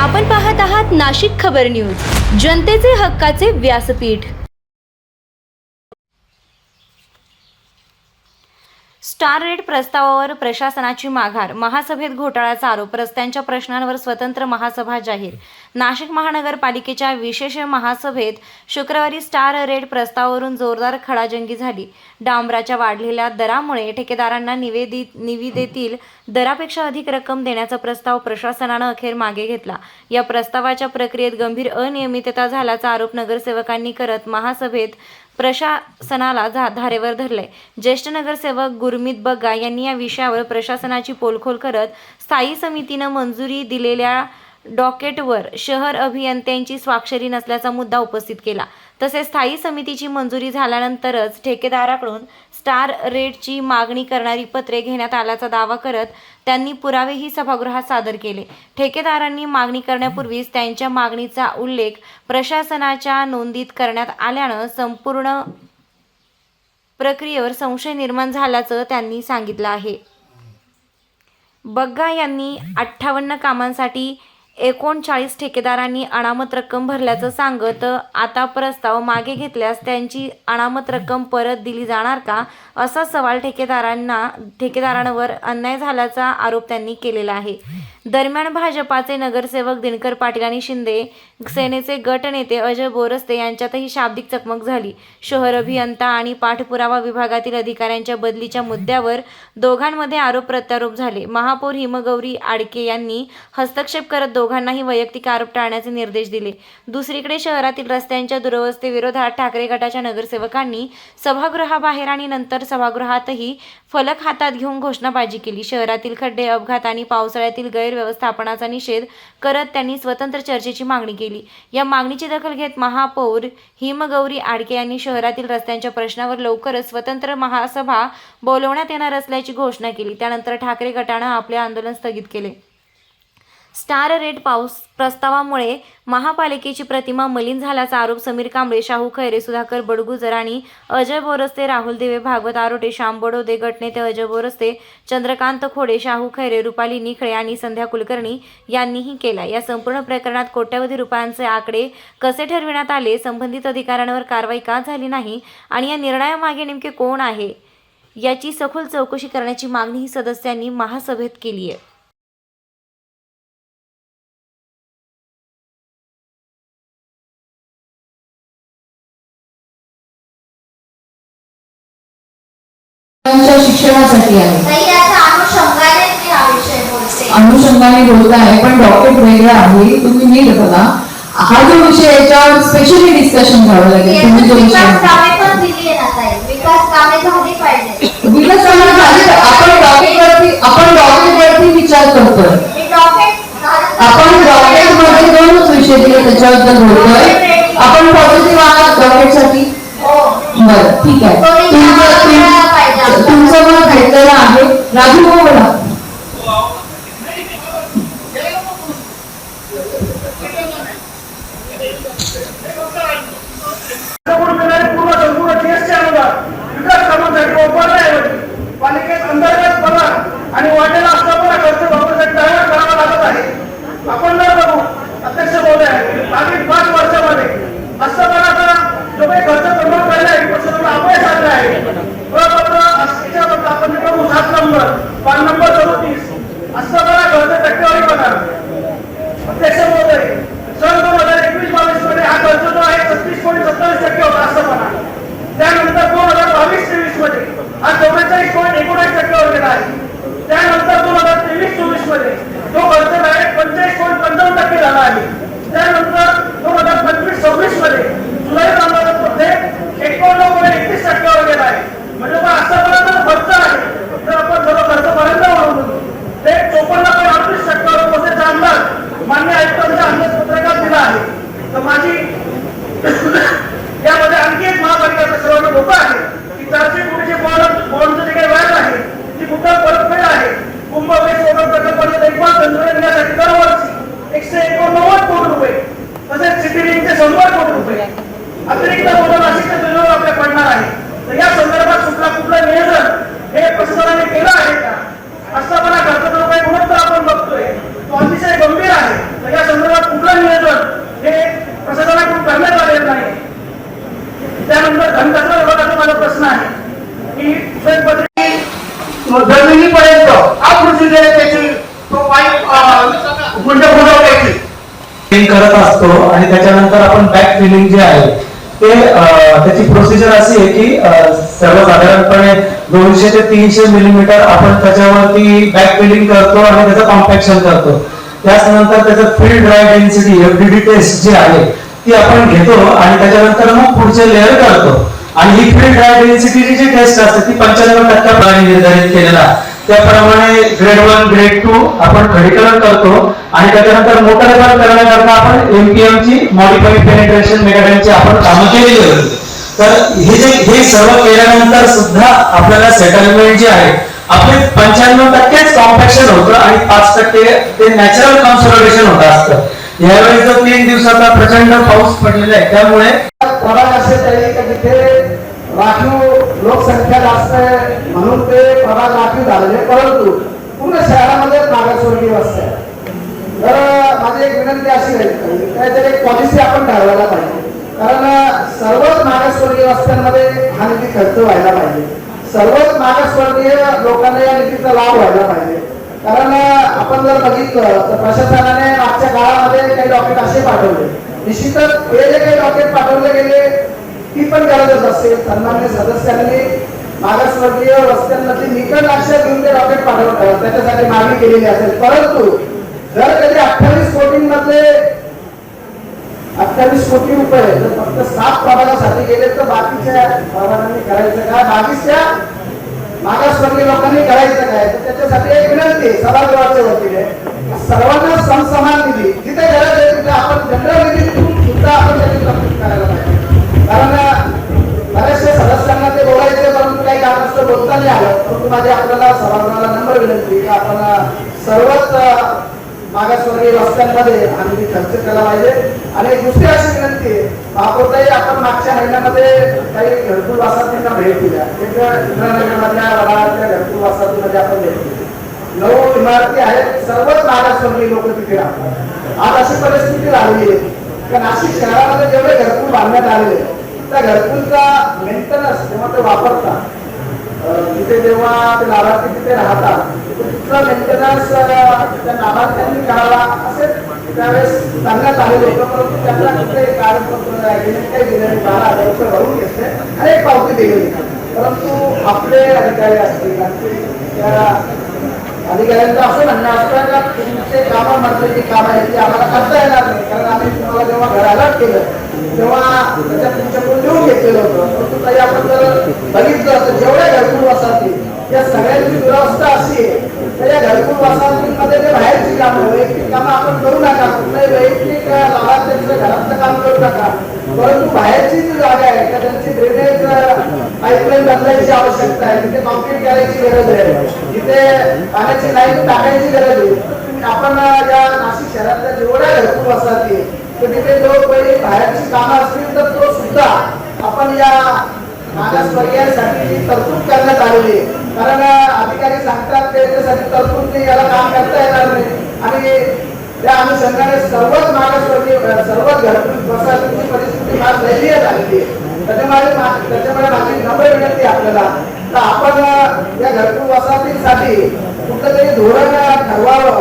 आपण पाहत आहात नाशिक खबर न्यूज, जनतेचे हक्काचे व्यासपीठ। स्टार रेट प्रस्तावावर प्रशासनाची माघार, महासभेत घोटाळ्याचा आरोप, रस्त्यांच्या प्रश्नांवर स्वतंत्र महासभा जाहीर। नाशिक महानगरपालिकेच्या विशेष महासभेत शुक्रवारी स्टार रेट प्रस्तावावरून जोरदार खडाजंगी झाली। डांबराच्या वाढलेल्या दरामुळे ठेकेदारांना निविदेतील दरापेक्षा अधिक रक्कम देण्याचा प्रस्ताव प्रशासनानं अखेर मागे घेतला। या प्रस्तावाच्या प्रक्रियेत गंभीर अनियमितता झाल्याचा आरोप नगरसेवकांनी करत महासभेत प्रशासनाला धारेवर धरले। ज्येष्ठ नगरसेवक गुरमीत बग्गा यांनी या विषयावर प्रशासनाची पोलखोल करत स्थायी समितीनं मंजुरी दिलेल्या डॉकेटवर शहर अभियंत्यांची स्वाक्षरी नसल्याचा मुद्दा उपस्थित केला। तसेच स्थायी समितीची मंजुरी झाल्यानंतरच ठेकेदाराकडून स्टार रेटची मागणी करणारी पत्रे घेण्यात आल्याचा दावा करत त्यांनी पुरावेही सभागृहात सादर केले। ठेकेदारांनी मागणी करण्यापूर्वीच त्यांच्या मागणीचा उल्लेख प्रशासनाच्या नोंदीत करण्यात आल्यानं संपूर्ण प्रक्रियेवर संशय निर्माण झाल्याचं त्यांनी सांगितलं आहे। बग्गा यांनी 58 कामांसाठी 39 ठेकेदारांनी अनामत रक्कम भरल्याचं सांगत आता प्रस्ताव मागे घेतल्यास त्यांची अनामत रक्कम परत दिली जाणार का, असा सवाल ठेकेदारांवर अन्याय झाल्याचा आरोप त्यांनी केलेला आहे। दरम्यान भाजपाचे नगरसेवक दिनकर पाटील आणि शिंदे सेनेचे गटनेते अजय बोरस्ते यांच्यातही शाब्दिक चकमक झाली। शहर अभियंता आणि पाठपुरावा विभागातील अधिकाऱ्यांच्या बदलीच्या मुद्द्यावर दोघांमध्ये आरोप प्रत्यारोप झाले। महापौर हिमगौरी आडके यांनी हस्तक्षेप करत दोघांनाही वैयक्तिक आरोप टाळण्याचे निर्देश दिले। दुसरीकडे शहरातील रस्त्यांच्या दुरवस्थेविरोधात ठाकरे गटाच्या नगरसेवकांनी सभागृहाबाहेर आणि नंतर सभागृहातही फलक हातात घेऊन घोषणाबाजी केली। शहरातील खड्डे, अपघात आणि पावसाळ्यातील गैरव्यवस्थापनाचा निषेध करत त्यांनी स्वतंत्र चर्चेची मागणी केली। या मागणीची दखल घेत महापौर हिमगौरी आडके यांनी शहरातील रस्त्यांच्या प्रश्नावर लवकरच स्वतंत्र महासभा बोलवण्यात येणार असल्याची घोषणा केली। त्यानंतर ठाकरे गटानं आपले आंदोलन स्थगित केले। स्टार रेट प्रस्तावामुळे महापालिकेची प्रतिमा मलिन झाल्याचा आरोप समीर कांबळे, शाहू खैरे, सुधाकर बडगुजर आणि अजय बोरस्ते, राहुल दिवे, भागवत आरोटे, श्याम बडोदे, गटनेते अजय बोरस्ते, चंद्रकांत खोडे, शाहू खैरे, रुपाली निखळे आणि संध्या कुलकर्णी यांनीही केला। या संपूर्ण प्रकरणात कोट्यवधी रुपयांचे आकडे कसे ठरविण्यात आले, संबंधित अधिकाऱ्यांवर कारवाई का झाली नाही आणि या निर्णयामागे नेमके कोण आहे याची सखोल चौकशी करण्याची मागणीही सदस्यांनी महासभेत केली आहे। शिक्षणासाठी आहे। अनुषंगाने बोलता आहे, पण डॉक्टर वेगळा आहे। तुम्ही नीट बघा, हा जो विषय याच्यावर स्पेशली डिस्कशन करावं लागेल। तुम्ही जो विषय विकास कामे झाली पाहिजे, विकास कामे झाली, आपण डॉक्टरवरती विचार करतोय। आपण डॉक्टरमध्ये दोनच विषय दिले, त्याच्याबद्दल बोलतोय। आपण पॉझिटिव्ह आहात डॉक्टरसाठी? बरं, ठीक आहे। तुमचं मत घेतलेलं आहे। राजू बोला। पालिकेत अंतर्गत बघा आणि वाटेला असताना खर्च भागवण्यासाठी तयार करावा लागत आहे। आपण जर बघू, अध्यक्ष महोदय, मागील 5 वर्षामध्ये असतानाचा जो काही खर्च जमा केला आहे तो अपयश आलेला आहे। प्रपत्र आपण बघू 7 नंबर, पान नंबर 34 असताना खर्च टक्केवारी बघा। अध्यक्ष महोदय, सन 2021-22 मध्ये हा खर्च जो आहे 36.27% होता असताना। त्यानंतर 2022-23 मध्ये हा 44.19% वर गेला आहे। त्यानंतर 2023-24 मध्ये तो खर्च डायरेक्ट 45.55% झाला आहे। त्यानंतर 2025-26 मध्ये जुलै मध्ये 51.31% वर गेला आहे। म्हणजे आतापर्यंत खर्च आहे तर आपण सर्व खर्च पर्यंत वाढवून ते 54.38% वर पोहोचण्याचा अंदाज मान्य आयुक्तांच्या अंदाजपत्रकात दिला आहे। तर माझी यामध्ये आणखी एक महापालिकेचा सर्वांना धोका आहे की 400 कोटीचे बॉन्डचं जे काही व्याज आहे ती मुद्दल परतफेड आहे। कुंभमेळ सोडून प्रकल्पाची देखभाल तंत्रज्ञानासाठी दरवर्षी 189 कोटी रुपये, तसेच सिटी लिंकचे 100 कोटी रुपये अतिरिक्त बोनस नाशिकच्या तुलनेवर आपल्या पडणार आहे। तर या संदर्भात कुठलं नियोजन हे प्रशासनाने केलं आहे का? असा खर्चाचा जो काही गुणोत्तर आपण बघतोय तो अतिशय गंभीर आहे। तर या संदर्भात गुंड फुलवायची फिलिंग करत असतो आणि त्याच्यानंतर आपण बॅक फिलिंग जे आहे ते त्याची प्रोसिजर अशी आहे की सर्वसाधारणपणे 200 ते 300 मिलीमीटर आपण त्याच्यावरती बॅक फिलिंग करतो आणि त्याचं कॉम्पॅक्शन करतो. त्यानंतर त्याचं field dry density FDD test जी आहे ती आपण घेतो आणि त्याच्यानंतर मग पुढचे लेअर करतो. आणि ही फील्ड ड्राय डेन्सिटीची जी टेस्ट असते ती 95% निर्धारित केलेला. त्याप्रमाणे ग्रेड 1 ग्रेड 2 आपण खडीकरण करतो आणि त्याच्यानंतर मोटरीकरण करण्याकरता आपण MPM ची मॉडिफाईड पेनिट्रेशन मेगाडॅमची आपण कामं केलेली होती. तर हे सर्व केल्यानंतर सुद्धा आपल्याला सेटलमेंट जे आहे आपले 95% कॉम्पॅक्शन होतं आणि 5% ते नॅचरल कन्सोलिडेशन होत असतं. यावेळी जो 3 दिवसाचा प्रचंड पाऊस पडलेला आहे त्यामुळे प्रभाग असे तरी का जिथे राखीव लोकसंख्या जास्त आहे म्हणून ते प्रभाग राखीव झालेले, परंतु पूर्ण शहरामध्ये मागासवर्गीय वस्त्या आहे. तर माझी एक विनंती अशी आहे काहीतरी एक पॉलिसी आपण ठरवायला पाहिजे, कारण सर्वच मागासवर्गीय वस्त्यांमध्ये हा निधी खर्च व्हायला पाहिजे. सर्वच मागासवर्गीय लोकांना या निधीचा लाभ व्हायला पाहिजे. कारण आपण जर बघितलं तर प्रशासनाने मागच्या काळामध्ये काही डॉक्युमेंट असे पाठवले, निश्चितच हे जे काही डॉक्युमेंट पाठवले गेले ती पण गरजच असेल. सन्मान्य सदस्यांनी मागासवर्गीय वस्त्यांमध्ये निकट लक्षात घेऊन ते डॉक्युमेंट पाठवतात, त्याच्यासाठी मागणी केलेली असेल. परंतु जर कधी 28 कोटींमधले 28 कोटी रुपये जर फक्त 7 प्रभागासाठी गेले तर बाकीच्या प्रभागांनी करायचं काय, बाकीच्या मागासवर्गीय लोकांनी करायचं काय. तर त्याच्यासाठी एक विनंती सभागृहाच्या वतीने सर्वांना समसमान निधी जिथे गरज आहे तिथे आपण जनरल निधीतून सुद्धा आपण त्याची तरतूद करायला पाहिजे. कारण बऱ्याचशा सदस्यांना ते बोलायचे परंतु काही कारणास्तव बोलता नाही आलं. परंतु माझी आपल्याला सभागृहाला नम्र विनंती की आपण सर्वच मागासवर्गीय वस्त्यांमध्ये हा निधी खर्च केला पाहिजे. आणि एक दुसरी अशी विनंती आहे, महापौरताई आपण मागच्या महिन्यामध्ये काही घरकुल वसाहतींना भेट दिल्या. एक इंद्रानगरमधल्या वडाळ्यातल्या घरकुल वसाहतीमध्ये आपण भेट दिली. 9 इमारती आहेत, सर्वच मागासवर्गीय लोक तिथे राहतात. आज अशी परिस्थिती झाली आहे की नाशिक शहरामध्ये जेवढे घरकुल बांधण्यात आलेले त्या घरकुलचा मेंटेनन्स जेव्हा ते वापरतात तिथे जेव्हा ते लाभार्थी तिथे राहतात तिथला मेंटेनन्स त्या लाभार्थ्यांनी करावा असे त्यावेळेस सांगण्यात आलेले होतं. परंतु त्यांना कुठे कागदपत्र काही दिले 12,000 रुपये भरून घेतले आणि एक पावती दिलेली. परंतु आपले अधिकारी असतील त्या अधिकाऱ्यांचं असं म्हणणं असतं का तुमचे कामं महत्वाची कामं आहेत ती आम्हाला करता येणार नाही, कारण आम्ही तुम्हाला जेव्हा घर अलर्ट केलं तेव्हा त्याच्यात तुमच्याकडून लिहून घेतलेलं होतं. परंतु काही आपण जर बघितलं तर जेवढ्या घरकुल वसाहती या सगळ्यांची दुरावस्था अशी आहे तर या घरकुल वसाहतींमध्ये जे बाहेरची कामं वैयक्तिक कामं आपण करू नका, कुठल्याही वैयक्तिक लाभार्थ्यांचं घरातलं काम करू नका. परंतु बाहेरची जी जागा आहे का त्यांची ड्रेनेज पाईपलाईन बदलायची आवश्यकता आहे, तिथे कॉन्क्रीट करायची गरज आहे, तिथे पाण्याची लाईन टाकायची गरज आहे. आपण या नाशिक शहरातल्या जेवढ्या घरकुल वसाहती तर तिथे जो काही बाहेरची कामं असतील तर तो सुद्धा आपण या मागासवर्गीयांसाठी तरतूद करण्यात आलेली आहे. कारण अधिकारी सांगतात त्याच्यासाठी तरतूद नाही, याला काम करता येणार नाही. आणि त्या अनुषंगाने सर्वच मागासवर्गीय सर्वच घरकुल वसाहतींची परिस्थिती फार दयनीय झालेली आहे. त्याच्यामुळे माझी नम्र विनंती आपल्याला तर आपण या घरकुल वसाहतींसाठी कुठलं तरी धोरण ठरवावं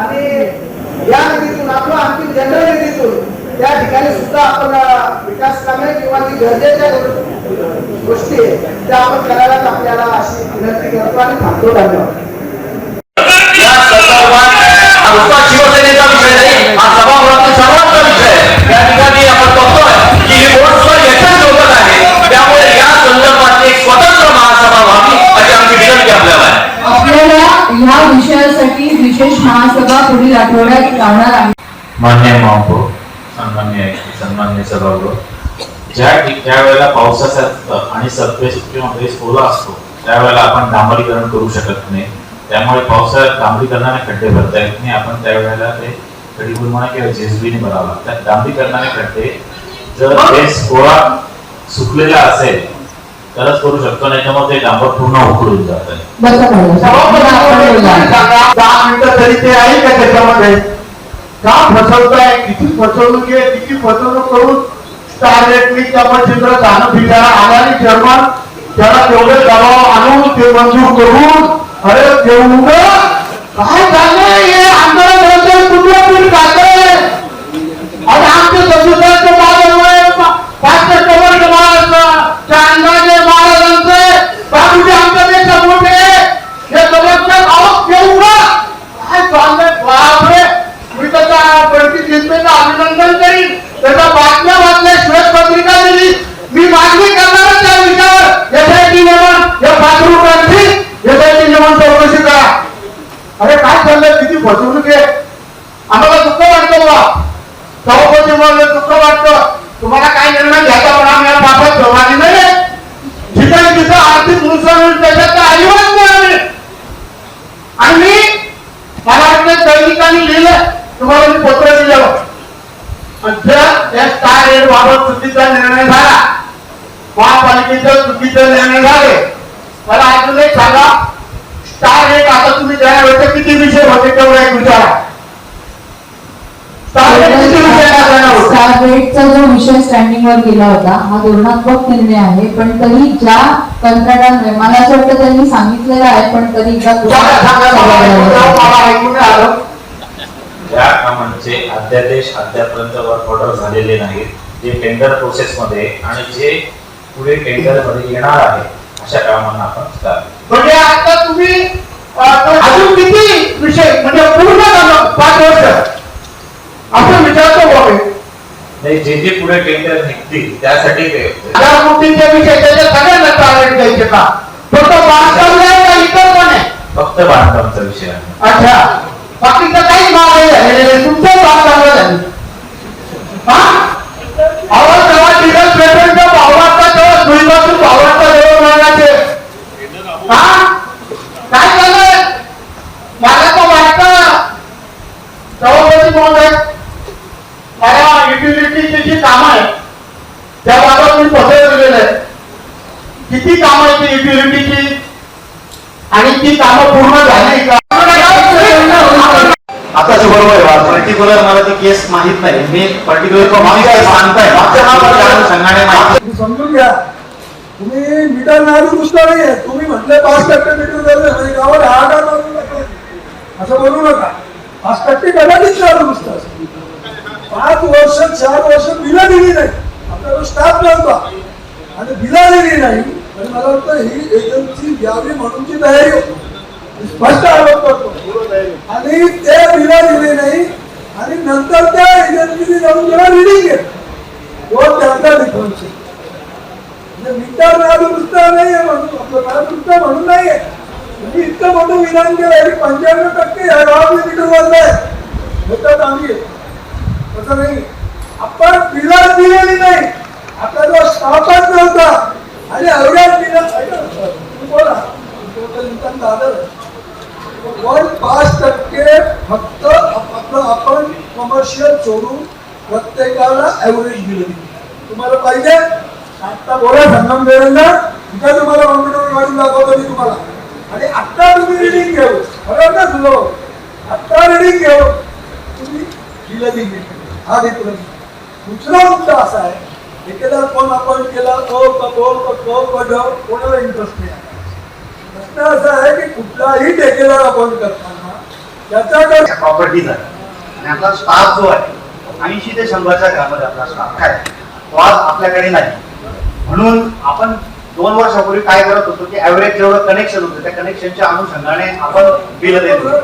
आणि या निधीतून आपलं आणखी जनरल निधीतून त्या ठिकाणी सुद्धा आपण विकास कामे किंवा जी गरजेच्या गोष्टी त्या आपण करायलाच आपल्याला अशी विनंती करतो आणि थांबतो. धन्यवाद. शिवसेनेचा विषय नाही, हा सभागृहातील सर्वांचा विषय. त्या ठिकाणी आपण बघतोय की हे बोर्डवर यशस्वी होत आहे, त्यामुळे या संदर्भात एक स्वतंत्र महासभा व्हावी अशी आमची विनंती आपल्याला आहे. आपल्याला या विषयासाठी विशेष महासभा पुढील आठवड्यात लावणार आहे. मान्य महापौर, सन्मान्य सभागृह, ज्या वेळेला पावसाचा आणि सरफेस किंवा बेस ओला असतो त्यावेळेला आपण डांबरीकरण करू शकत नाही. त्यामुळे पावसाळ्यात डांबरीकरणाने खड्डे भरता येत नाही. आपण त्यावेळेला ते खडीबुरमाने किंवा जेसीबीने भरावं लागतात. डांबरीकरणाने खड्डे जर बेस ओला सुकलेला असेल तरच करू शकतो, नाही तर मग ते डांबर पूर्ण उकळून जातं. 10 मिनिटं तरी ते आहे का त्याच्यामध्ये का फसवताय, किती फसवणूक आहे, किती फसवणूक करून डायरेक्टली चित्र जाणं फिरायला आणारी चेअरमन त्याला तेवढे दबाव आणून ते मंजूर करून अरे तेवढं काय झालं हे आंदोलन बंद करीन, त्याचा बातम्या वाचल्या, श्वेतपत्रिका दिली, मी मागणी करणार त्या विषयावर एसआयटी नियमन, या 5 रुपयांची एसआयटी नियमन चौकशी करा. अरे काय चाललंय, किती फसवणूक आहे. आम्हाला दुःख वाटतं बा, सभापती मला दुःख वाटतं. तुम्हाला काय निर्णय घ्यायचा पण आम्ही या पापात सहभागी नाही. जिथं जिथं आर्थिक नुकसान होईल त्याच्यात अजिबात नाही आम्ही. आणि मी मला वाटतं दैनिकांनी लिहिलं, तुम्हाला मी पत्र दिलं, त्या स्टार रेट बाबत चुकीचा निर्णय झाला, महापालिकेचा चुकीचा निर्णय झाले. मला अजून एक सांगा, स्टार रेट आता तुम्ही ज्या वेळेस किती विषय होते तेवढा एक विचारा. स्टार रेट किती विषय होता? स्टार रेटचा जो विषय स्टँडिंग वर गेला होता हा धोरणात्मक निर्णय आहे, पण तरी ज्या कंत्राटांमुळे मला असं वाटतं त्यांनी सांगितलेलं आहे, पण तरी एकदा मला ऐकून नाही आलं. ज्या कामांचे अध्यादेश अद्यापर्यंत वर्क ऑर्डर झालेले नाहीत, जे टेंडर प्रोसेस मध्ये आणि जे पुढे टेंडर मध्ये येणार आहे अशा कामांना आपण स्टार. म्हणजे आता तुम्ही अजून किती विषय म्हणजे पूर्ण झालं 5 वर्ष आपण विचारतो बाबा. नाही, जे जे पुढे टेंडर निघतील त्यासाठी ते 1000 कोटींचे विषय त्याच्या सगळ्यांना टार्गेट द्यायचे का? फक्त बांधकाम नाही का इतर पण आहे? फक्त बांधकामचा विषय आहे. अच्छा, बाकीचं काही भाग आहे तुमचं भाग चांगलं झालं. आवाज जेव्हा डिझेल पेट्रोलच्या भावाचा तेव्हा सुईपासून भावाचा जवळ मागायचे. काय झालंय मला तर वाटतं सभापती महोदय, मला युटिलिटीची जी कामं आहे त्या बाबत मी पत्र दिलेलं आहे. किती कामं आहे ती युटिलिटीची आणि ती कामं पूर्ण झाली का? आता बरोबर आहे, पर्टिक्युलर मला ती केस माहित नाही. मी पर्टिक्युलर सांगताय संघाने माहिती समजून घ्या. तुम्ही मीटर नारू नुसतं नाहीये, तुम्ही म्हटले 5% मीटर झाले म्हणजे गावाला हाहाकार मारून टाकले. असं बोलू नका. 5% कदाचित नारू नुसतं 5 वर्ष 4 वर्ष बिलं दिली नाही, आपल्याला स्टाफ नव्हता आणि बिलं दिली नाही. आणि मला वाटतं ही एजन्सी घ्यावी म्हणूनची तयारी होती, स्पष्ट आरोप करतो. आणि ते बिलं दिले नाही आणि नंतर त्या एजन्सीने जाऊन त्याला रिडिंग घेतलं. तो त्यांचा डिफरन्स आहे. मीटर नारू नुसतं नाहीये म्हणून आपलं नारू नुसतं म्हणून नाहीये. तुम्ही इतकं मोठं विधान केलं 95% या गावातले मीटर वाजलाय होतात आम्ही. तसं नाही, आपण बिलं दिलेली नाही, आपला जो स्टाफच नव्हता आणि एवढ्या बिलं बोला पण 5% फक्त आपलं आपण कमर्शियल सोडून प्रत्येकाला ऍव्हरेज दिलं. तुम्हाला पाहिजे आता बोला संगम देवेंद्र, इथं तुम्हाला कॉम्प्युटर काढून दाखवतो मी तुम्हाला. आणि आत्ता तुम्ही रिडिंग घेऊ, बरोबर ना तुझं, आत्ता रिडिंग घेऊ तुम्ही दिलं दिली. हा डिफरन्स. दुसरा मुद्दा असा आहे, ठेकेदार कोण आपण केला कोणाला इंटरेस्ट नाही. प्रश्न असा आहे की कुठलाही ठेकेदार अपॉइंट करताना त्याच्याकडे प्रॉपर्टीज आहे आणि आपला स्टाफ जो आहे 80 ते 100च्या घरामध्ये आपला स्टाफ काय तो आज आपल्याकडे नाही. म्हणून आपण 2 वर्षापूर्वी काय करत होतो की ऍव्हरेज जेवढं कनेक्शन होतं त्या कनेक्शनच्या अनुषंगाने आपण बिल देत होतो,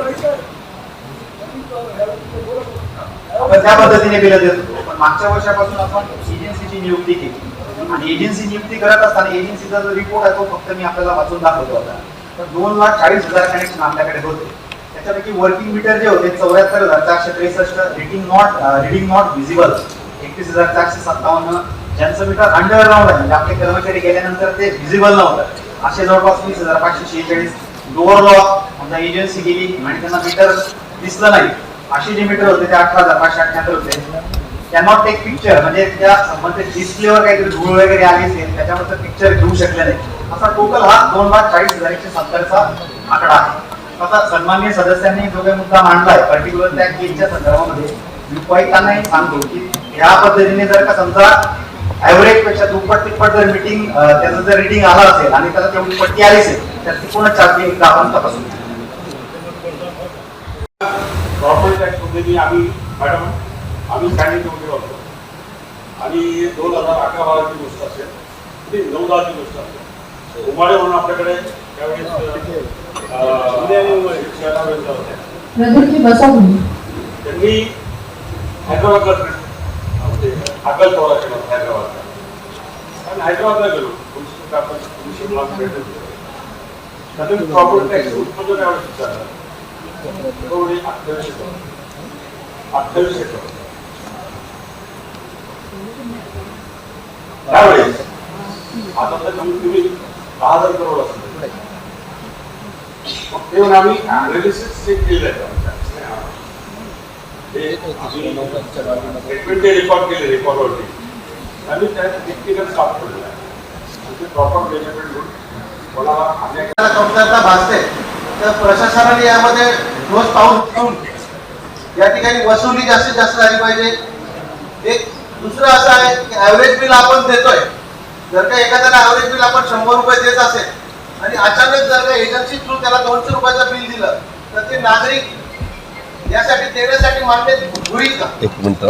आपण त्या पद्धतीने बिल देत होतो. पण मागच्या वर्षापासून आपण एजन्सीची नियुक्ती केली आणि एजन्सी नियुक्ती करत असताना एजन्सीचा जो रिपोर्ट आहे तो फक्त मी आपल्याला वाचून दाखवतो होता. तर 2,40,000 कनेक्शन आपल्याकडे होते. त्याच्यापैकी वर्किंग मीटर जे होते 74,463, रिडिंग नॉट व्हिजिबल 31,457, ज्यांचं मीटर अंडरग्राऊंड आहे म्हणजे आपले कर्मचारी गेल्यानंतर ते व्हिजिबल नव्हतं असे जवळपास 20,546. डोअर लॉक समजा एजन्सी गेली आणि त्यांना मीटर दिसलं नाही असे जे मीटर होते ते 18,578 होते. कॅनॉट टेक पिक्चर म्हणजे त्या संबंधित डिस्प्लेवर काहीतरी धूळ वगैरे आली असेल त्याच्यावर पिक्चर घेऊ शकले नाही. असा टोटल हा 2,40,170चा आकडा आहे. आता सन्माननीय सदस्यांनी जो काही मुद्दा मांडलाय पर्टिक्युलर त्या केसच्या संदर्भामध्ये मी उपायुक्तांनाही सांगतो की ह्या पद्धतीने जर का समजा ऍव्हरेज पेक्षा दुप्पट तिप्पट जर मीटिंग त्याचं जर रिडिंग आलं असेल आणि त्याला तेवढी पट्टी आली असेल तर ती पूर्ण चार्जिंग एकदा आपण तपासून प्रॉपर्टी टॅक्स मध्ये आम्ही मॅडम आम्ही सांगितलं होतो आणि 2011-12ची गोष्ट असेल, 9-10ची गोष्ट असेल. उमाळे म्हणून आपल्याकडे त्यावेळेस बसा तुम्ही. त्यांनी हैदराबादला अक्कलकोला केला हैदराबादला आणि हैदराबादला गेलो तुमची मला भेटत त्यातून प्रॉपर्टी टॅक्स उत्पन्न काय विचारलं 28 एकर त्यावेळेस आता तर तुम्ही 10,000 करोड असेल तेव्हा आम्ही अनालिसिस केलेलं आहे रेकॉर्ड केले रेकॉर्डवरती आणि त्यात व्यक्तिगत स्टॉप केलेला आहे प्रॉपर मेजरमेंट घेऊन कोणाला कमतरता भासते तर प्रशासनाने यामध्ये रोज पाऊल उचलून या ठिकाणी वसुली जास्तीत जास्त झाली पाहिजे. एक दुसरं असं आहे की ऍव्हरेज बिल आपण देतोय, जर का एखाद्याला ऍव्हरेज बिल आपण 100 रुपये देत असेल आणि अचानक जर का एजन्सी थ्रू त्याला 200 रुपयाचं बिल दिलं तर ते नागरिक यासाठी देण्यासाठी मान्य होईल का? एक मिनिट,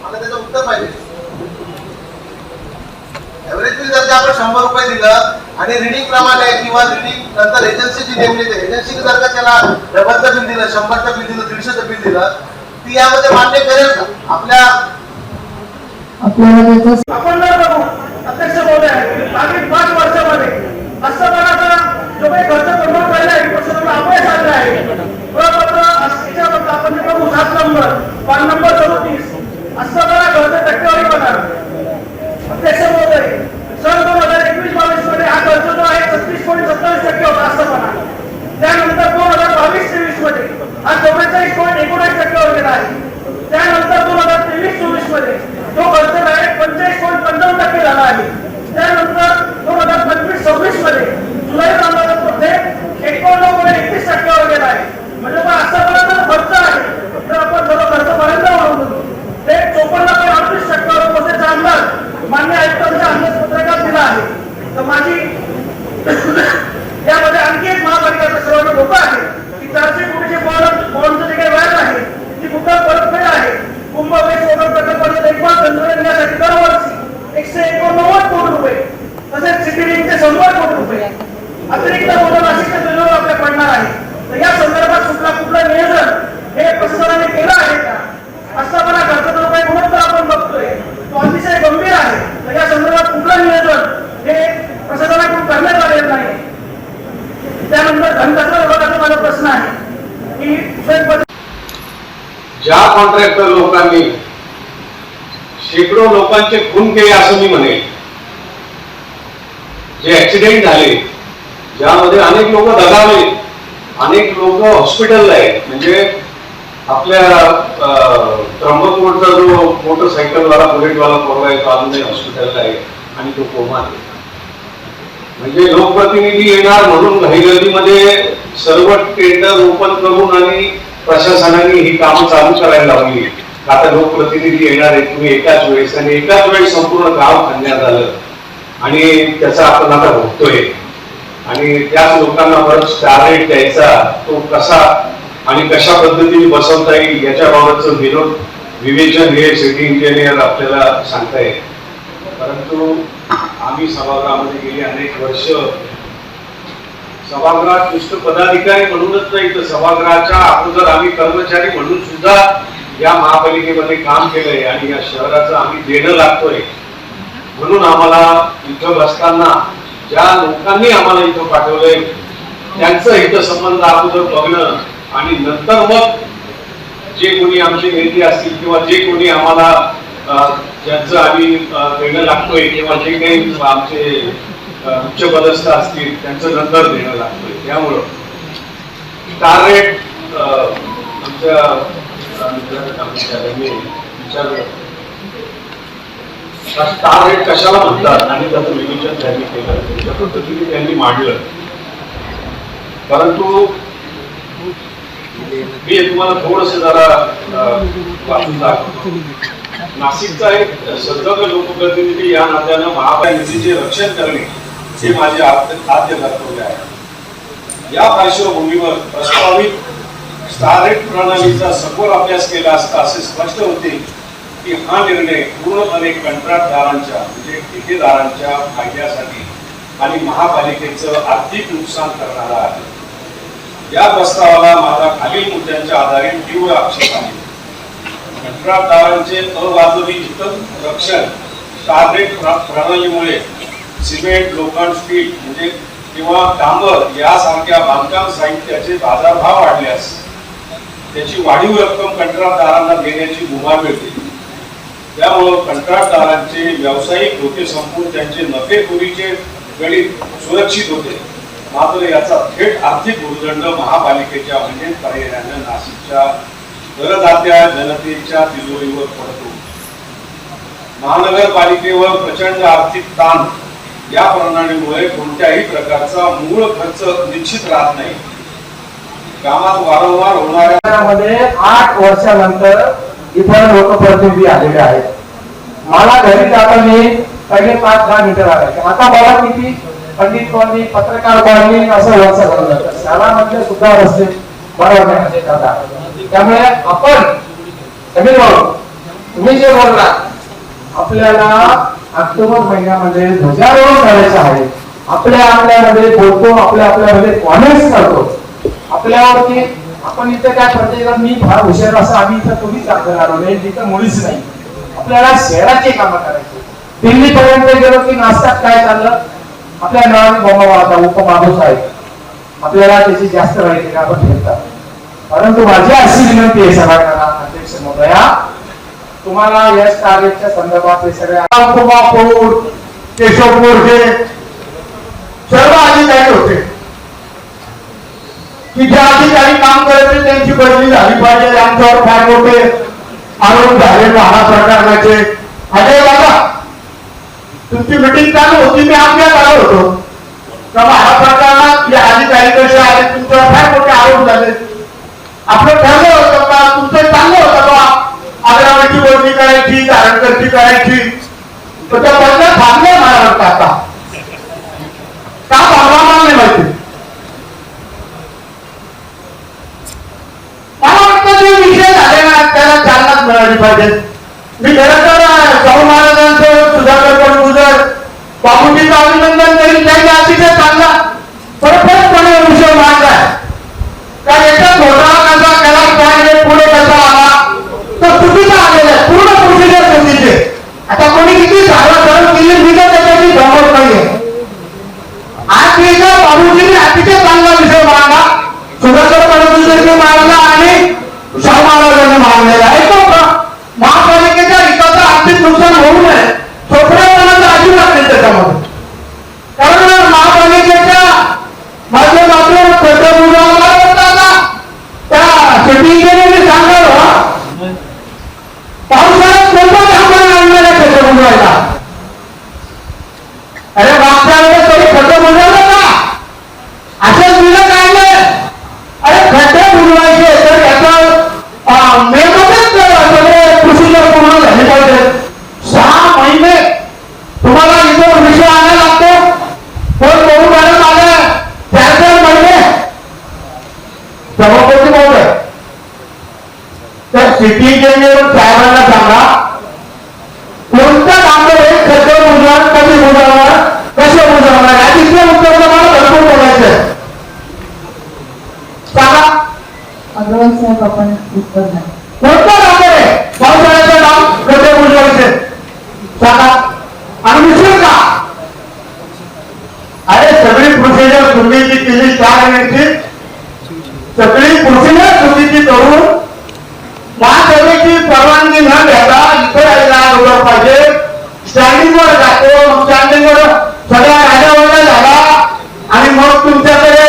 मला त्याचं उत्तर पाहिजे. ऍव्हरेज बिल जर का आपण 100 रुपये दिलं आणि रिडिंग प्रमाणे किंवा रिडिंग नंतर एजन्सीची नेमली एजन्सीने जर का त्याला डबलचं बिल दिलं, 100चं बिल दिलं, 150चं बिल दिलं, ती यामध्ये मान्य करेल का? आपल्याला आपण जर बघू अध्यक्ष महोदय मागील 5 वर्षामध्ये आस्थापनाचा जो काही खर्च कमी केला आहे प्रशासनाला अपयश आले आहे. प्रपत्र याच्याबद्दल आपण बघू 7 नंबर 5 नंबर 34 आस्थापना खर्च टक्केवारी पगार. अध्यक्ष महोदय सन 2021-22 मध्ये हा खर्च जो आहे 36.27% होता आस्थापना. त्यानंतर 2022-23 मध्ये हा 44.19% वर गेला आहे. त्यानंतर 2023-24 मध्ये तो खर्च डायरेक्ट 45.55% झाला आहे. त्यानंतर 2025-26 मध्ये जुलै मध्ये 51.31% वर गेला आहे. म्हणजे आस्थापनाचा खर्च आहे तर आपण सर्व खर्च पर्यंत वाढवतो ते 54.38% वर पोहोचण्याचा अंदाज मान्य आयुक्तांच्या अंदाजपत्रकात दिला आहे. तर माझी यामध्ये आणखी एक महापालिकेचा सर्वांना धोका आहे की 400 कोटीचे बॉन्डचं जे काही व्याज आहे ती मुद्दा परतफेड आहे. कुंभमेळ सोडून प्रकल्पाची देखभाल तंत्रज्ञानासाठी दरवर्षी 189 कोटी रुपये तसेच सिटी लिंकचे 100 कोटी रुपये अतिरिक्त बोनस नाशिकच्या जोडीवर आपल्या पडणार आहे. तर या संदर्भात कुठलं नियोजन हे प्रशासनाने केलं आहे का? आस्थापना खर्चाचा जो काही गुणोत्तर आपण बघतोय तो अतिशय गंभीर आहे. तर या संदर्भात कुठलं नियोजन हे प्रशासनाकडून करण्यात आलेलं नाही. त्यानंतर घनकचरा विभागाचा माझा प्रश्न आहे की ज्या कॉन्ट्रॅक्टर लोकांनी शेकडो लोकांचे खून केले असं मी म्हणेन, जे ऍक्सिडेंट झाले ज्यामध्ये अनेक लोक दगावले, अनेक लोक हॉस्पिटलला आहे, म्हणजे आपल्या त्र्यंबकचा जो मोटरसायकलवाला बुलेटवाला पोरगा आहे तो अजूनही हॉस्पिटलला आहे आणि तो कोमा आहे. म्हणजे लोकप्रतिनिधी येणार म्हणून घाईगर्दीमध्ये सर्व टेंडर ओपन करून आणि प्रशासनाने ही कामं चालू करायला लावली. आता लोकप्रतिनिधी येणार आहेत तुम्ही एकाच वेळेस आणि एकाच वेळेस संपूर्ण गाव खाण्यात आलं आणि त्याचा आपण आता भोगतोय. आणि त्याच लोकांना परत स्टार रेट द्यायचा तो कसा आणि कशा पद्धतीने बसवता येईल याच्याबाबतचं विवेचन हे सिटी इंजिनियर आपल्याला सांगताय. परंतु आम्ही सभागृहामध्ये गेली अनेक वर्ष सभागृहात नुसतं पदाधिकारी म्हणूनच नाही तर सभागृहाच्या अगोदर आम्ही कर्मचारी म्हणून सुद्धा या महापालिकेमध्ये काम केलंय आणि या शहराचं आम्ही देणं लागतोय. म्हणून आम्हाला इथं बसताना ज्या लोकांनी आम्हाला इथं पाठवलंय त्यांचं हितसंबंध अगोदर बघणं आणि नंतर मग जे कोणी आमचे नेते असतील किंवा जे कोणी आम्हाला ज्यांचं आम्ही देणं लागतोय किंवा जे काही आमचे उच्चपदस्थ असतील त्यांचं नंतर देणं लागतोय. त्यामुळं स्टार रेट आमच्या विचारलं स्टार रेट कशाला म्हणतात आणि त्याचं विवेचन त्यांनी केलं, त्याच्या पद्धतीने त्यांनी मांडलं. परंतु मी तुम्हाला थोडस जरा वाचून दाखवतो. नाशिकचा एक सतर्क लोकप्रतिनिधी या नात्यानं महापालिकेचे रक्षण करणे हे माझे आद्य कर्तव्य आहे. या पार्श्वभूमीवर प्रस्तावित स्टार रेट प्रणालीचा सखोल अभ्यास केला असता असे स्पष्ट होते की हा निर्णय पूर्णपणे कंत्राटदारांच्या म्हणजे ठेकेदारांच्या फायद्यासाठी आणि महापालिकेचं आर्थिक नुकसान करणारा आहे. या प्रस्तावाला माझा खालील मुद्द्यांच्या आधारे तीव्र आक्षेप आहे. कंत्राटदारांचे अवाजवी हित रक्षण कार्बेट प्रणालीमुळे सिमेंट, लोखंड, स्टील म्हणजे किंवा डांबर यासारख्या बांधकाम साहित्याचे बाजारभाव वाढल्यास त्याची वाढीव रक्कम कंत्राटदारांना देण्याची मुभा मिळते. त्यामुळं कंत्राटदारांचे व्यावसायिक धोके संपून त्यांचे नफेखोरीचे गणित सुरक्षित होते. मात्र याचा थेट आर्थिक भूर्दंड महापालिकेच्या म्हणजे पर्यायाने नाशिकच्या करदात्या जनतेच्या तिजोरीवर पडतो. महानगरपालिकेवर प्रचंड आर्थिक ताण या प्रणालीमुळे कोणत्याही प्रकारचा मूळ खर्च निश्चित राहत नाही. कामात वारंवार होणाऱ्या 8 वर्षानंतर इथं लोकप्रतिनिधी आलेले आहेत. मला घरी जाताना पहिले 5-10 मीटर आले, आता मला किती पंडित कॉलनी, पत्रकार कॉलनी असं वर्ष करून जातं. शहरामधले सुद्धा रस्ते बरोबर जातात. त्यामुळे आपण तुम्ही जे बोलला आपल्याला ऑक्टोबर महिन्यामध्ये ध्वजारोहण करायचं आहे. आपल्यामध्ये बोलतो, आपल्यामध्ये कॉमेंट्स करतो. आपल्यावरती आपण इथे काय प्रत्येक मी फार हुशार असं आम्ही इथं कोणीच दाखवणार नाही, तिथं मुळीच नाही. आपल्याला शहराची कामं करायची. दिल्लीपर्यंत गेलो की नाश्त्यात काय चाललं, आपल्या नावाने बोंबा वाढता उपमाधूस आहे. आपल्याला त्याची जास्त माहिती आपण ठेवतात. परंतु माझी अशी विनंती आहे सगळ्यांना, अध्यक्ष महोदया, तुम्हाला या कार्याच्या संदर्भात सगळ्या केशवपूर हे सर्व अधिकारी होते की ज्या अधिकारी काम करायचे त्यांची बदली झाली पाहिजे. आमच्यावर फार मोठे आरोप झाले महाप्रकरणाचे. अजय बाबा, तुमची मिटिंग चालू होती, मी आमच्यात आलो होतो. महाप्रकरणात जे अधिकारी कसे आले, तुमच्यावर फार मोठे आरोप झाले. आपलं ठरलं होतं का, तुमचं चाललं होतं का आग्रावाची बदली करायची, धारणकरची करायची, तर त्या बदल्या थांबल्या मला वाटतं. आता का थांबला मला नाही माहिती. मला वाटतं जे विषय झाले ना त्याला चालनाच मिळाली पाहिजे. मी खरं तर शाहू महाराजांचं, सुधाकर गुजर, बापूजीचं अभिनंदन करीन. त्यांच्या अतिशय चांगला परफेक्टपणे विषय मांडलाय. का याचा घोटाळा कसा केला पाहिजे, पुढे कसा आला तर चुकीचा आलेला आहे. पूर्ण प्रोसिजर चुकीचे. आता कोणी किती सारं सरळ केली मी तर त्याच्याची जमत नाहीये. आज बाबूजीने अतिशय चांगला विषय मांडला, सुधाकर गुजरने मांडला आणि शाहू महाराजांनी मांडलेला आहे. तो महापालिकेच्या हिताचं आर्थिक नुकसान होऊ नये सोपऱ्यापणाचं अजिबात नाही त्याच्यामध्ये. कारण महापालिकेच्या माध्यमातून खर्च बुडवला होता. त्या सिटी इंजिनियरने सांगावं पावसाळ्यात कोणता कामाला आणलेला खर्च बुडवायला. अरे मागच्या वेळेस तरी खर्च बुडवलं का, असं दिलं काढलंय. अरे खड्डे बुडवायचे तर याचं मेमध्येच सगळे प्रोसिजर पूर्ण झाले पाहिजे. 6 महिने तुम्हाला इथं विषय आणायला लागतो. कोण बघू मॅडम आले 4 महिने सभापती महोदय. तर सिटी इंजिनियर साहेबांना सांगा कोणतं काम आहे, खर्च बुजवणार, कधी बुजवणार, कसे बुजवणार, याचे उत्तर मला भरपूर बोलायचं सांगा. अग्रवाल साहेब आपण उत्तर नाही. कोणतं काम आहे पावसाळ्याचं काम कसे बुजवायचे सांगा. आणि विसरू का. अरे सगळी प्रोसिजर तुम्ही जी केली 4 महिन्याची, सगळी प्रोसिजर चुकीची करून महासभेची परवानगी न घेता इथे यायला पाहिजे. स्टँडिंगवर जातो, स्टँडिंगवर सगळा राजावाजा झाला आणि मग तुमच्याकडे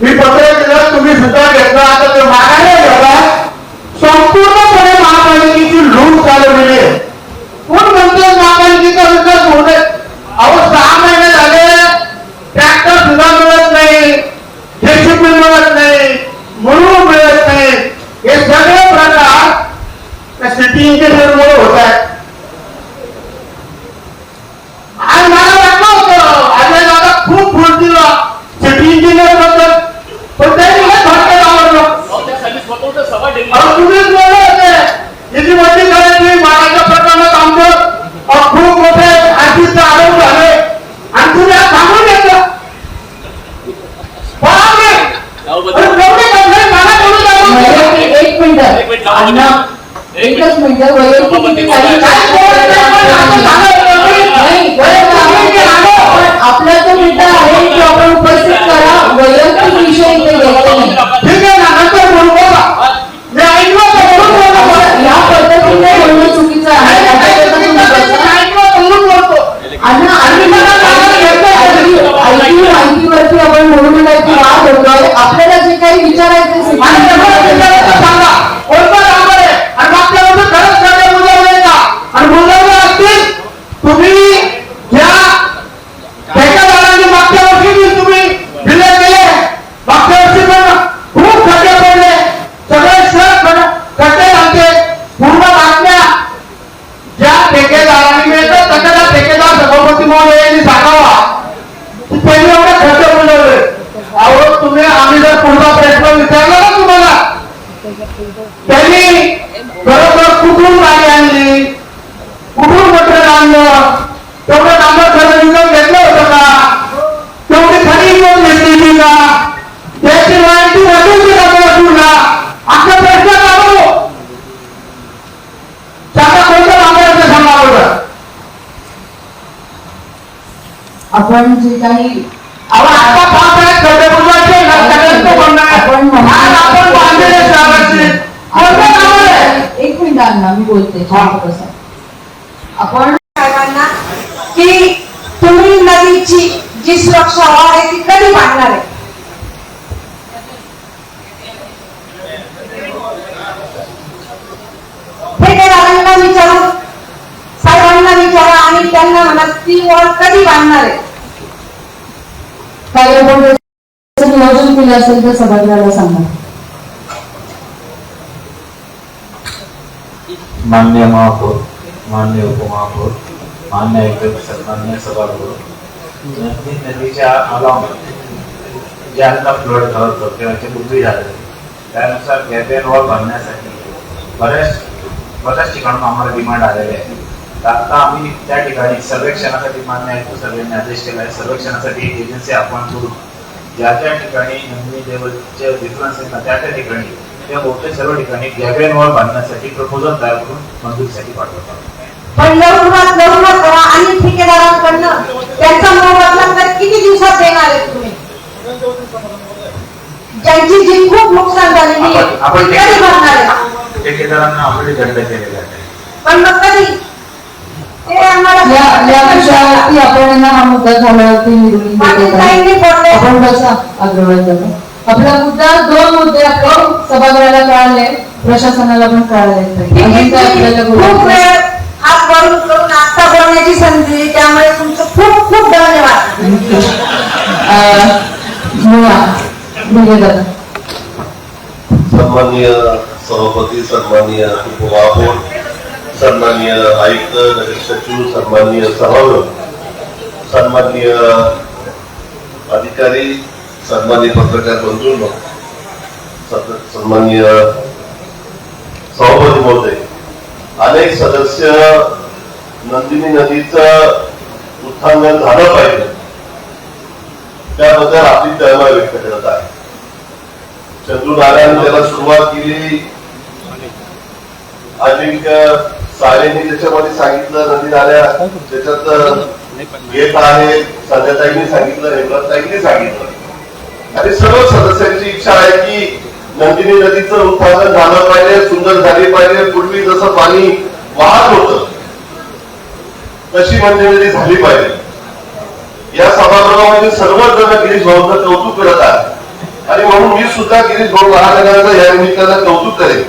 मी पत्र दिलं, तुम्ही सुद्धा घेतला. आता ते मागायला घेतला. संपूर्णपणे महापालिकेची लूट चालवलेली आहे. कोण म्हणतो महापालिकेचा विकास होऊ नये. अहो 6 महिने झाले ट्रॅक्टर सुद्धा मिळत नाही, जेसीबी मिळत नाही, मुरुम मिळत नाही. हे सगळे प्रकार त्या सिटी इंजिनियरमुळे होत आहेत. आज मला वाटलं होतं अजय दादा खूप फुल दिला सिटी इंजिनियर बद्दल, पण त्यांनी मला थोडक्यात आवडलं. तुम्हीच बोलले होते याची बदली करायची. माराच्या प्रकरणात आमचं खूप मोठे आर्थिक आरोप झाले आणि तुम्ही आज सांगून घेतलं. एक मिनिट अण्णा एकच मिनिट वैयक्तिक किती काही आपला जो मुद्दा आहे तो आपण उपस्थित करा. वैयक्तिक विषय इथे घ्यायचा नाही. ठीक आहे ना, नंतर बोलू बोला. मी ऐकलं तर बोलून बोला. या पद्धतीने बोलणं चुकीचं आहे. माहितीवरती आपण बोलून काहीतरी वाद होतोय. आपल्याला जे काही विचारायचं सांगा कोणतं काम आहे आणि मागच्या वर्षी खरंच सगळे मुलावले का आणि मुलावले असतील तुम्ही या ठेकेदारांनी मागच्या वर्षी बी तुम्ही दिले गेले. मागच्या वर्षी पण खूप खड्डे पडले. सगळे सर खड्डे घालते. पूर्ण बातम्या ज्या ठेकेदारांनी मिळतात त्याच्याला ठेकेदार सभापती महोदय यांनी सांगावा की त्यांनी एवढे खड्डे बुजवले. अहो तुम्ही आम्ही जर पुढचा प्रश्न विचारला ना तुम्हाला त्यांनी बरोबर कुठून गाडी आणली, कुठून मटेरियल आणलं, तेवढं कामं खरं विकत घेतलं होतं का, तेवढी खरी घेऊन घेतली का, त्याची माहिती वाटून का, असा प्रश्न काढू सांगा कोणतं कामाचं सांगा बरं. आपण जे काही अहो आता पाच आहेत खड्डे बुजवायचे ना, सगळ्यांचं म्हणणं आहे. आज आपण बांधलेले सांगायचे कोणतं काम आहे. एक मिनिट अण्णा मी बोलते कसं आपण साहेबांना की तुम्ही नदीची जी सुरक्षा व्हावी आहे ती कधी बांधणार आहे. ठेकेदारांना विचारून साहेबांना विचारा आणि त्यांना म्हणा ती वॉल कधी बांधणार आहे. काही आपण नियोजन केलं असेल तर सभागृहाला सांगा. मान्य महापौर, मान्य उपमहापौर, मान्य आयुक्त, सन्मान्य सभागृह, नदीच्या अलावमध्ये ज्यांना फ्लड झालं होतं किंवा ते बुद्धी झाले त्यानुसार गॅबेन वॉल बांधण्यासाठी बऱ्याच ठिकाणून आम्हाला डिमांड आलेले आहे. तर आता आम्ही त्या ठिकाणी सर्वेक्षणासाठी मान्य आयुक्त सगळ्यांनी आदेश केला आहे. सर्वेक्षणासाठी एजन्सी आपण करून ज्या त्या ठिकाणी नंदिनी लेवलचे डिफरन्स आहेत ना त्या त्या ठिकाणी त्या मोठ्या सर्व ठिकाणी गॅबेन वॉल बांधण्यासाठी प्रपोजल तयार करून मंजुरीसाठी पाठवतात. पण लवकरात करा आणि ठेकेदारांकडनं त्यांचा मोबदला तर किती दिवसात देणार आहे तुम्ही. ज्यांची जी खूप नुकसान झालेली आहे आपण ती कधी भरणार आहे. ठेकेदारांना ऑलरेडी दंड केलेला आहे. पण मग कधी ते आम्हाला या विषयावरती आपण यांना हा मुद्दा झाल्यावरती निवडून आपण कसा अग्रवाल जातो. आपला मुद्दा दोन मुद्दे आपण सभागृहाला कळाले, प्रशासनाला पण कळाले. खूप वेळ हात वरून करून आता बोलण्याची संधी दिली त्यामुळे तुमचं खूप खूप धन्यवाद. सन्माननीय सभापती, सन्माननीय उपमहापौर, सन्माननीय आयुक्त, नगर सचिव, सन्माननीय सभागृह, सन्माननीय अधिकारी, सन्माननीय पत्रकार बंधूंनो, सन्माननीय सभापती महोदय, अनेक सदस्य नंदिनी नदीचं उत्थान झालं पाहिजे त्याबद्दल आपली तळमळ व्यक्त करत आहे. चंद्रू नारायण त्याला सुरुवात केली, अजिंक्य सारेंनी त्याच्यामध्ये सांगितलं, नदी नाल्या त्याच्यात येत आहे, संध्याताईंनी सांगितलं, हेमलताईंनी सांगितलं आणि सर्व सदस्यांची इच्छा आहे की नंदिनी नदीचं उत्पादन झालं पाहिजे, सुंदर झाली पाहिजे. पूर्वी जसं पाणी वाहत होतं तशी नदी झाली पाहिजे. या सभागृहामध्ये सर्वच जण गिरीश भाऊंचं कौतुक करत आहे आणि म्हणून मी सुद्धा गिरीश भाऊ महानगराचं या निमित्तानं कौतुक करेन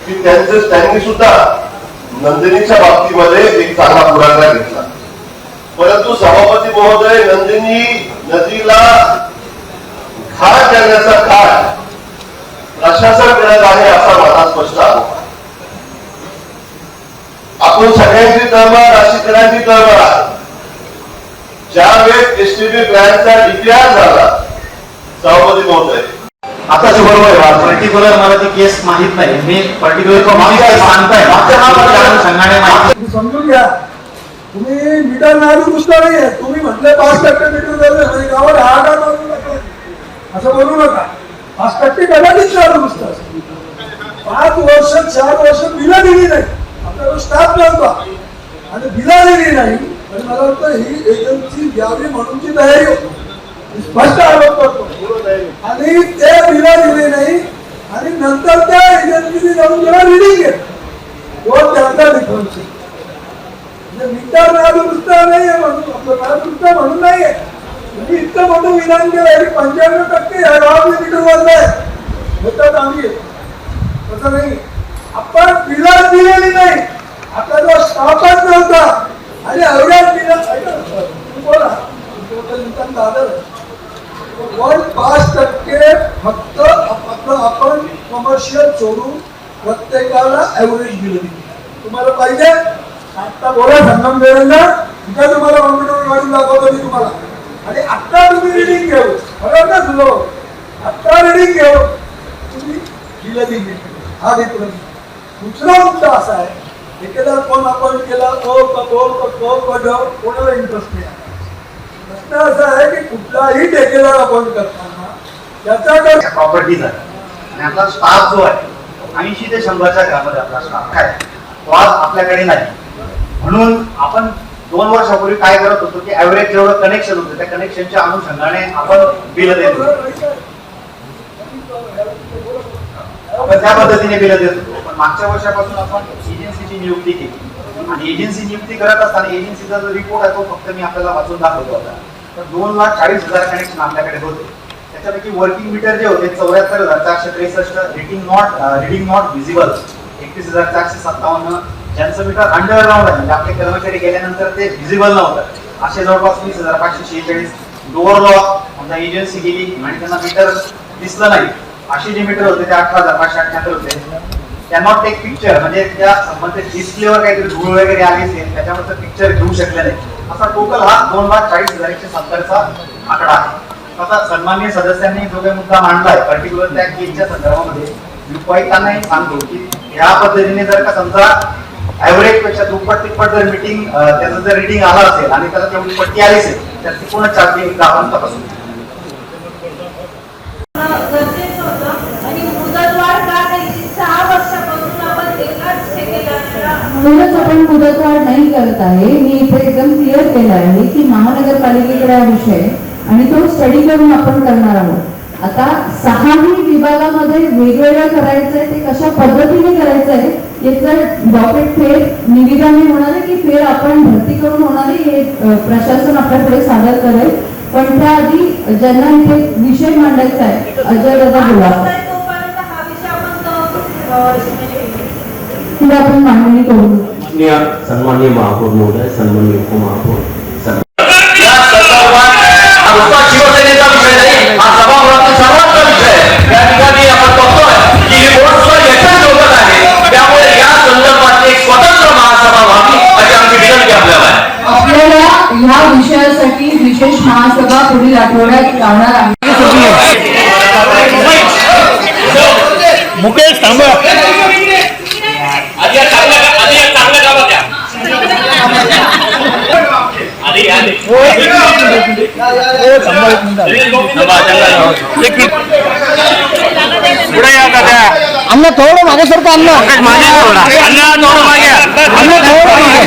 की त्यांनी सुद्धा नंदिनीच्या बाबतीमध्ये एक चांगला पुढाकार घेतला. परंतु सभापती महोदय, नंदिनी नदीला खाट करण्याचा काळ प्रशासन करत आहे असा माझा स्पष्ट आरोप आहे. आपण सगळ्यांची तळमळ, राशीकरांची तळमळ आहे. ज्यावेळेस एसटीबी प्लॅनचा डीपीआर झाला, सभापती महोदय, आता बरोबर आहे, पर्टिक्युलर मला ती केस माहित नाही, मी पर्टिक्युलर सांगताय समजून घ्या. तुम्ही मीटर नारू नुसतं नाहीये, तुम्ही म्हटले 5% मीटर झाले म्हणजे गावाला हाहाकार मारून टाकला असं बोलू नका. 5% कदाचित नारू नुसतं 5 वर्ष 4 वर्ष बिलं दिली नाही, आपल्याला स्टाफ नव्हता आणि बिलं दिली नाही, आणि मला वाटतं ही एजन्सी द्यावी म्हणूनची तयारी होती, स्पष्ट आरोप करतो. आणि ते बिलं दिले नाही आणि नंतर त्या एजन्सीने जाऊन त्याला रिडिंग घेतलं. तो त्यांचा डिफरन्स आहे. म्हणजे मीटर ना दुरुस्त नाही आहे म्हणून आपलं ना दुरुस्त म्हणून नाहीये. तुम्ही इतकं मोठं विधान केलं 95% या गावातले मीटर बंद आहे, होतात आम्ही तसं नाही. आपण बिलं दिलेली नाही, आपला जो स्टाफच नव्हता आणि एवढ्या बिलं बोला दादर 5% फक्त आपलं आपण कमर्शियल सोडून प्रत्येकाला ऍव्हरेज बिल दिली. तुम्हाला पाहिजे आता बोला संगम देवेंद्र तुमच्या तुम्हाला कॉम्प्युटर काढून दाखवतो मी तुम्हाला. आणि आता तुम्ही रिडिंग घेऊ बरोबर ना तुझं, आता रिडिंग घेऊ तुम्ही बिल दिली. हा घेतलं. दुसरा मुद्दा असा आहे, ठेकेदार कोण आपण केला कोणाला इंटरेस्ट नाही. प्रश्न असा आहे की कुठलाही ठेकेदार अपॉइंट करताना त्याच्याकडे प्रॉपर्टीज आहे आणि आपला स्टाफ जो आहे 80 ते 100च्या घरामध्ये आपला स्टाफ आहे, तो आज आपल्याकडे नाही. म्हणून आपण 2 वर्षापूर्वी काय करत होतो की ऍव्हरेज जेवढं कनेक्शन होतं त्या कनेक्शनच्या अनुषंगाने आपण बिल देत होतो, आपण त्या पद्धतीने बिल देत होतो. पण मागच्या वर्षापासून आपण एजन्सीची नियुक्ती केली आणि एजन्सी नियुक्ती करत असताना एजन्सीचा जो रिपोर्ट आहे तो फक्त मी आपल्याला वाचून दाखवतो होता. तर 2,40,000 कनेक्शन आपल्याकडे होते. त्याच्यापैकी वर्किंग मीटर जे होते 74,463, रिडिंग नॉट व्हिजिबल 31,457, ज्यांचं मीटर अंडरग्राऊंड आहे म्हणजे आपले कर्मचारी गेल्यानंतर ते व्हिजिबल नव्हतं असे जवळपास 20,546, डोअर लॉक आमच्या एजन्सी गेली आणि त्यांना मीटर दिसलं नाही असे जे मीटर होते ते 18,578 होते. कॅनॉट टेक पिक्चर म्हणजे त्या संबंधित डिस्प्लेवर काहीतरी धूळ वगैरे आली असेल त्याच्यामध्ये पिक्चर घेऊ शकले नाही. असा टोटल हा 2,40,170चा आकडा आहे. आता सन्माननीय सदस्यांनी जो काही मुद्दा मांडलाय पर्टिक्युलर त्या केसच्या संदर्भामध्ये मी उपायुक्तांनाही सांगतो की ह्या पद्धतीने जर का समजा ऍव्हरेज पेक्षा दुप्पट तिप्पट जर मीटिंग त्याचं जर रिडिंग आला असेल आणि त्याला तेवढी पट्टी आली असेल तर ती पूर्ण चार्जिंग आपण तपासून गरजेचं होतं आणि मुदतवाढ का द्यायची 6 वर्षापासून आपण एकाच ठेकेदाराला. म्हणूनच आपण मुदतवाढ नाही करत आहे. मी इथे एकदम क्लिअर केलं आहे की महानगरपालिकेकडे हा विषय आणि तो स्टडी करून आपण करणार आहोत. आता 6ही विभागामध्ये वेगवेगळं करायचंय, ते कशा पद्धतीने करायचंय याचं डॉक्युमेंट फेर निविदाने होणार आहे की फेर आपण भरती करून होणार आहे हे प्रशासन आपल्याकडे सादर करेल. पण त्याआधी ज्यांना इथे विषय मांडायचा आहे अजय दादा बोला, तोपर्यंत हा विषय आपण पुढे आपण मांडणी करू. सन्माननीय महापौर महोदय, सन्माननीय उपमहापौर, शिवसेनेचा विषय नाही, हा सभागृहातील सर्वांचा विषय आहे. त्या ठिकाणी आपण बघतोय की रिपोर्ट्सवर यशस्वी होत आहे. त्यामुळे या संदर्भात एक स्वतंत्र महासभा व्हावी अशी आमची विनंती आपल्याला आहे. आपल्याला ह्या विषयासाठी विशेष महासभा पुढील आठवड्यात लावणार आहे. मुकेश थांबा. अन्न थोडं मागे सरका, अन्न मागे, अन्न थोडं मागे, अन्न थोडं मागे.